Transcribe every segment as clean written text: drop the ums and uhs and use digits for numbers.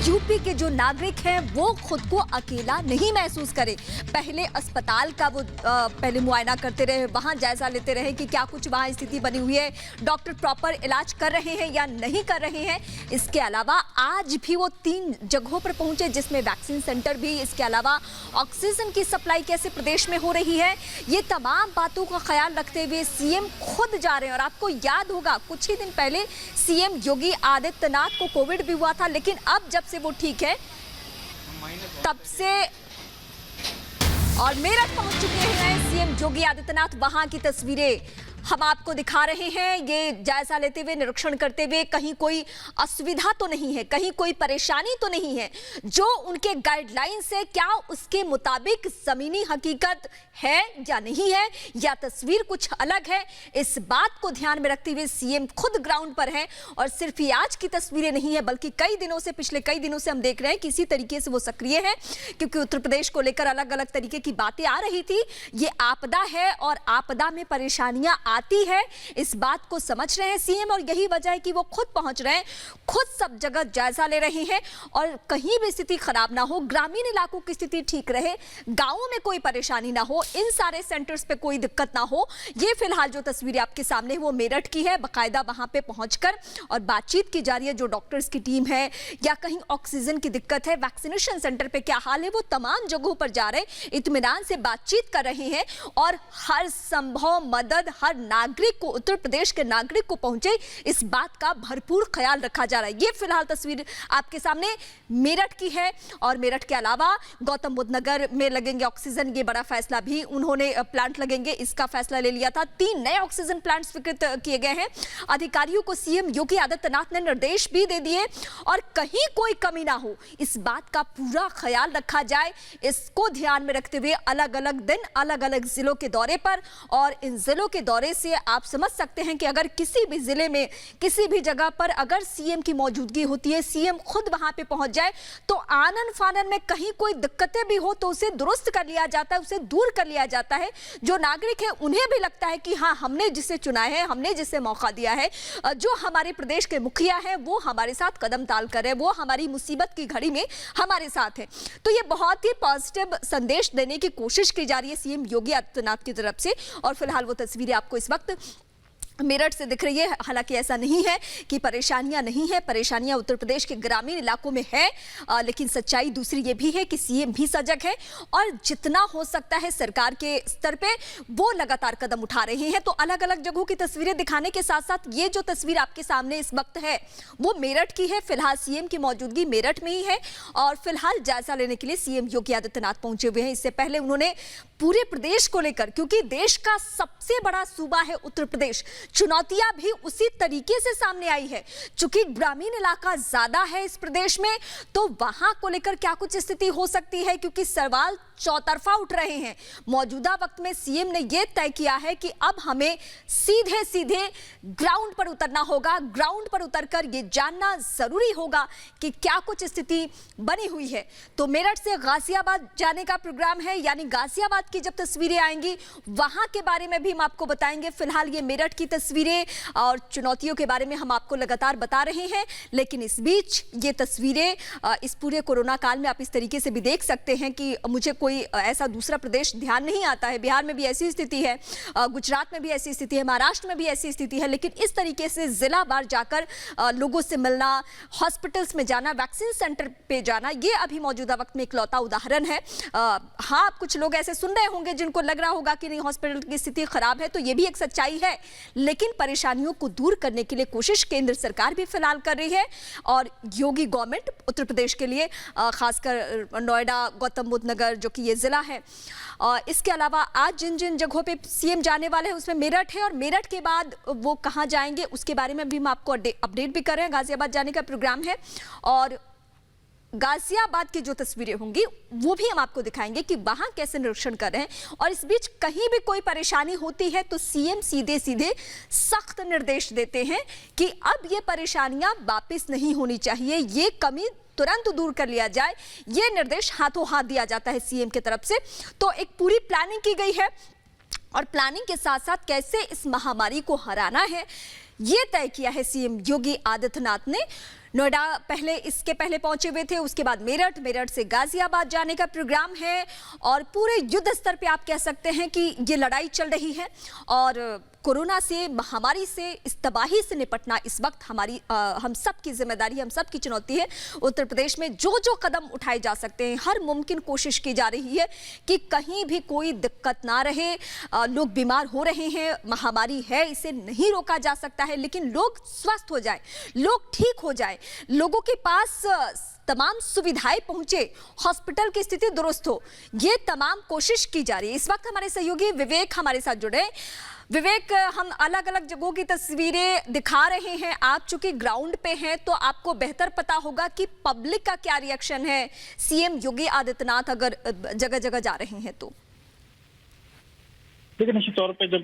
UP के जो नागरिक हैं वो खुद को अकेला नहीं महसूस करें। पहले अस्पताल का वो पहले मुआयना करते रहे, वहां जायजा लेते रहे कि क्या कुछ वहां स्थिति बनी हुई है, डॉक्टर प्रॉपर इलाज कर रहे हैं या नहीं कर रहे हैं। इसके अलावा आज भी वो 3 जगहों पर पहुंचे जिसमें वैक्सीन सेंटर भी, इसके अलावा ऑक्सीजन की सप्लाई कैसे प्रदेश में हो रही है, ये तमाम बातों का ख्याल रखते हुए सीएम खुद जा रहे हैं। और आपको याद होगा कुछ ही दिन पहले सीएम योगी आदित्यनाथ को कोविड भी हुआ था, लेकिन अब जब से वो ठीक है तब से और मेरठ पहुंच चुके हैं सीएम योगी आदित्यनाथ। वहां की तस्वीरें हम आपको दिखा रहे हैं, ये जायजा लेते हुए, निरीक्षण करते हुए। कहीं कोई असुविधा तो नहीं है, कहीं कोई परेशानी तो नहीं है, जो उनके गाइडलाइन से क्या उसके मुताबिक जमीनी हकीकत है या नहीं है, या तस्वीर कुछ अलग है। इस बात को ध्यान में रखते हुए सीएम खुद ग्राउंड पर है। और सिर्फ ये आज की तस्वीरें नहीं है, बल्कि कई दिनों से, पिछले कई दिनों से हम देख रहे हैं कि इसी तरीके से वो सक्रिय है, क्योंकि उत्तर प्रदेश को लेकर अलग अलग तरीके की बातें आ रही थी। ये आपदा है और आपदा में परेशानियां आती है, इस बात को समझ रहे हैं सीएम, और यही वजह है कि वो खुद पहुंच रहे हैं, खुद सब जगह जायजा ले रहे हैं। और कहीं भी स्थिति खराब ना हो, ग्रामीण इलाकों की स्थिति ठीक रहे, गांवों में कोई परेशानी ना हो, इन सारे सेंटर्स पे कोई दिक्कत ना हो। ये फिलहाल जो तस्वीरें आपके सामने वो मेरठ की है, बाकायदा वहां पे पहुंचकर और बातचीत की जा रही है। जो डॉक्टर्स की टीम है या कहीं ऑक्सीजन की दिक्कत है, वैक्सीनेशन सेंटर पे क्या हाल है, वो तमाम जगहों पर जा रहे, इत्मीनान से बातचीत कर रहे हैं। और हर संभव मदद हर नागरिक को, उत्तर प्रदेश के नागरिक को पहुंचे, इस बात का भरपूर ख्याल रखा जा रहा है। ये फिलहाल तस्वीर आपके सामने मेरठ की है। और मेरठ के अलावा गौतम बुद्ध नगर में लगेंगे ऑक्सीजन, ये बड़ा फैसला भी उन्होंने, प्लांट लगेंगे इसका फैसला ले लिया था। 3 नए ऑक्सीजन प्लांट स्वीकृत किए गए हैं। अधिकारियों को सीएम योगी आदित्यनाथ ने निर्देश भी दे दिए और कहीं कोई कमी ना हो, इस बात का पूरा ख्याल रखा जाए। इसको ध्यान में रखते हुए अलग अलग दिन अलग अलग जिलों के दौरे पर, और इन जिलों के दौरे से आप समझ सकते हैं कि अगर किसी भी जिले में, किसी भी जगह पर अगर सीएम की मौजूदगी होती है, सीएम खुद वहां पे पहुंच जाए, तो आनन फानन में कहीं कोई दिक्कतें भी हो तो उसे दुरुस्त कर लिया जाता है, उसे दूर कर लिया जाता है। जो नागरिक है उन्हें भी लगता है कि हाँ, हमने जिसे चुना है, हमने जिसे मौका दिया है, जो हमारे प्रदेश के मुखिया है, वो हमारे साथ कदम ताल कर रहे हैं, वो हमारी मुसीबत की घड़ी में हमारे साथ है। तो ये बहुत ही पॉजिटिव संदेश देने की कोशिश की जा रही है सीएम योगी आदित्यनाथ की तरफ से। और फिलहाल वो तस्वीरें आपको इस वक्त मेरठ से दिख रही है। हालांकि ऐसा नहीं है कि परेशानियां नहीं है, परेशानियां उत्तर प्रदेश के ग्रामीण इलाकों में है, लेकिन सच्चाई दूसरी ये भी है कि सीएम भी सजग है और जितना हो सकता है सरकार के स्तर पे वो लगातार कदम उठा रहे हैं। तो अलग अलग जगहों की तस्वीरें दिखाने के साथ साथ ये जो तस्वीर आपके सामने इस वक्त है वो मेरठ की है। फिलहाल सीएम की मौजूदगी मेरठ में ही है और फिलहाल जायजा लेने के लिए सीएम योगी आदित्यनाथ पहुंचे हुए हैं। इससे पहले उन्होंने पूरे प्रदेश को लेकर, क्योंकि देश का सबसे बड़ा सूबा है उत्तर प्रदेश, चुनौतियां भी उसी तरीके से सामने आई है। चूंकि ग्रामीण इलाका ज्यादा है इस प्रदेश में, तो वहां को लेकर क्या कुछ स्थिति हो सकती है, क्योंकि सवाल चौतरफा उठ रहे हैं। मौजूदा वक्त में सीएम ने यह तय किया है कि अब हमें सीधे सीधे ग्राउंड पर उतरना होगा, ग्राउंड पर उतरकर यह जानना जरूरी होगा कि क्या कुछ स्थिति बनी हुई है। तो मेरठ से गाजियाबाद जाने का प्रोग्राम है, यानी गाजियाबाद की जब तस्वीरें आएंगी वहां के बारे में भी हम आपको बताएंगे। फिलहाल ये मेरठ की तस्वीरें और चुनौतियों के बारे में हम आपको लगातार बता रहे हैं, लेकिन इस बीच ये तस्वीरें इस पूरे कोरोना काल में आप इस तरीके से भी देख सकते हैं कि मुझे कोई ऐसा दूसरा प्रदेश ध्यान नहीं आता है। बिहार में भी ऐसी स्थिति है, गुजरात में भी ऐसी स्थिति है, महाराष्ट्र में भी ऐसी स्थिति है, लेकिन इस तरीके से जिला वार जाकर लोगों से मिलना, हॉस्पिटल्स में जाना, वैक्सीन सेंटर पे जाना, ये अभी मौजूदा वक्त में इकलौता उदाहरण है। हाँ, कुछ लोग ऐसे सुन रहे होंगे जिनको लग रहा होगा कि नहीं, हॉस्पिटल की स्थिति खराब है, तो ये भी एक सच्चाई है, लेकिन परेशानियों को दूर करने के लिए कोशिश केंद्र सरकार भी फिलहाल कर रही है। और योगी गवर्नमेंट उत्तर प्रदेश के लिए, खासकर नोएडा, गौतम बुद्ध नगर जो कि ये जिला है, इसके अलावा आज जिन जिन जगहों पे सीएम जाने वाले हैं उसमें मेरठ है, और मेरठ के बाद वो कहां जाएंगे उसके बारे में भी हम आपको अपडेट भी कर रहे हैं। गाजियाबाद जाने का प्रोग्राम है और गाजियाबाद की जो तस्वीरें होंगी वो भी हम आपको दिखाएंगे कि वहां कैसे निरीक्षण कर रहे हैं। और इस बीच कहीं भी कोई परेशानी होती है तो सीएम सीधे सीधे सख्त निर्देश देते हैं कि अब ये परेशानियां वापस नहीं होनी चाहिए, ये कमी तुरंत दूर कर लिया जाए। ये निर्देश हाथों हाथ दिया जाता है सीएम की तरफ से। तो एक पूरी प्लानिंग की गई है और प्लानिंग के साथ साथ कैसे इस महामारी को हराना है ये तय किया है सीएम योगी आदित्यनाथ ने। नोएडा पहले इसके पहले पहुंचे हुए थे, उसके बाद मेरठ, मेरठ से गाजियाबाद जाने का प्रोग्राम है और पूरे युद्ध स्तर पे आप कह सकते हैं कि ये लड़ाई चल रही है और कोरोना से, महामारी से, इस तबाही से निपटना इस वक्त हम सब की जिम्मेदारी, हम सब की चुनौती है। उत्तर प्रदेश में जो जो कदम उठाए जा सकते हैं, हर मुमकिन कोशिश की जा रही है कि कहीं भी कोई दिक्कत ना रहे। लोग बीमार हो रहे हैं, महामारी है, इसे नहीं रोका जा सकता है, लेकिन लोग स्वस्थ हो जाए, लोग ठीक हो जाए, लोगों के पास तमाम सुविधाएं पहुंचे, हॉस्पिटल की स्थिति दुरुस्त हो, ये तमाम कोशिश की जा रही है। इस वक्त हमारे सहयोगी विवेक हमारे साथ जुड़े। विवेक, हम अलग अलग जगहों की तस्वीरें दिखा रहे हैं, आप चूंकि ग्राउंड पे हैं तो आपको बेहतर पता होगा कि पब्लिक का क्या रिएक्शन है सीएम योगी आदित्यनाथ अगर जगह जगह जा रहे हैं तो। देखिए, निश्चित तौर पे जब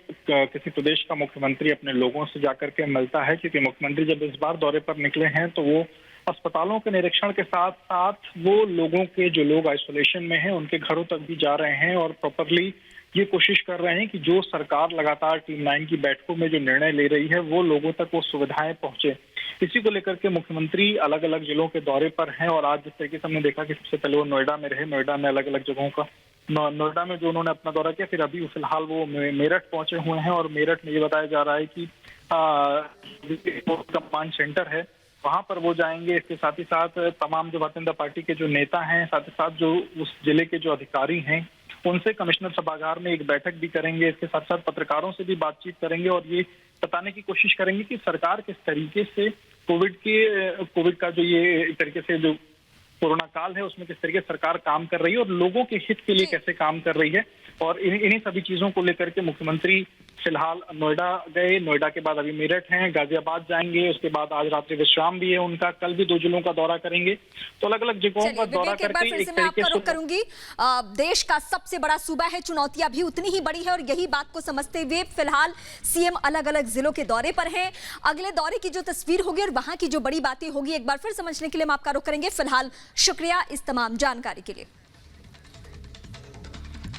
किसी प्रदेश का मुख्यमंत्री अपने लोगों से जाकर के मिलता है, क्योंकि मुख्यमंत्री जब इस बार दौरे पर निकले हैं तो वो अस्पतालों के निरीक्षण के साथ साथ वो लोगों के, जो लोग आइसोलेशन में हैं, उनके घरों तक भी जा रहे हैं और प्रॉपरली ये कोशिश कर रहे हैं कि जो सरकार लगातार टीम 9 की बैठकों में जो निर्णय ले रही है वो लोगों तक वो सुविधाएं पहुंचे। इसी को लेकर के मुख्यमंत्री अलग अलग जिलों के दौरे पर हैं और आज जिस तरीके से हमने देखा कि सबसे पहले वो नोएडा में रहे, नोएडा में अलग अलग जगहों का नोएडा में जो उन्होंने अपना दौरा किया, फिर अभी फिलहाल वो मेरठ पहुंचे हुए हैं और मेरठ में ये बताया जा रहा है कि कमांड सेंटर है, वहां पर वो जाएंगे। इसके साथ ही साथ तमाम जो भारतीय जनता पार्टी के जो नेता हैं, साथ ही साथ जो उस जिले के जो अधिकारी हैं, उनसे कमिश्नर सभागार में एक बैठक भी करेंगे। इसके साथ साथ पत्रकारों से भी बातचीत करेंगे और ये बताने की कोशिश करेंगे कि सरकार किस तरीके से कोविड का जो ये एक तरीके से जो कोरोना काल है उसमें किस तरीके से सरकार काम कर रही है और लोगों के हित के लिए कैसे काम कर रही है। और इन्हीं सभी चीजों को लेकर के मुख्यमंत्री फिलहाल नोएडा गए, नोएडा के बाद अभी मेरठ हैं, गाजियाबाद जाएंगे, उसके बाद आज रात्रि विश्राम भी है उनका, कल भी 2 जिलों का दौरा करेंगे। तो अलग अलग जगहों का दौरा करके एक तरीके से करूंगी, देश का सबसे बड़ा सूबा है, चुनौतियां भी उतनी ही बड़ी है और यही बात को समझते हुए फिलहाल सीएम अलग अलग जिलों के दौरे पर हैं। अगले दौरे की जो तस्वीर होगी और वहां की जो बड़ी बातें होगी एक बार फिर समझने के लिए हम आपका रुख करेंगे। फिलहाल शुक्रिया इस तमाम जानकारी के लिए।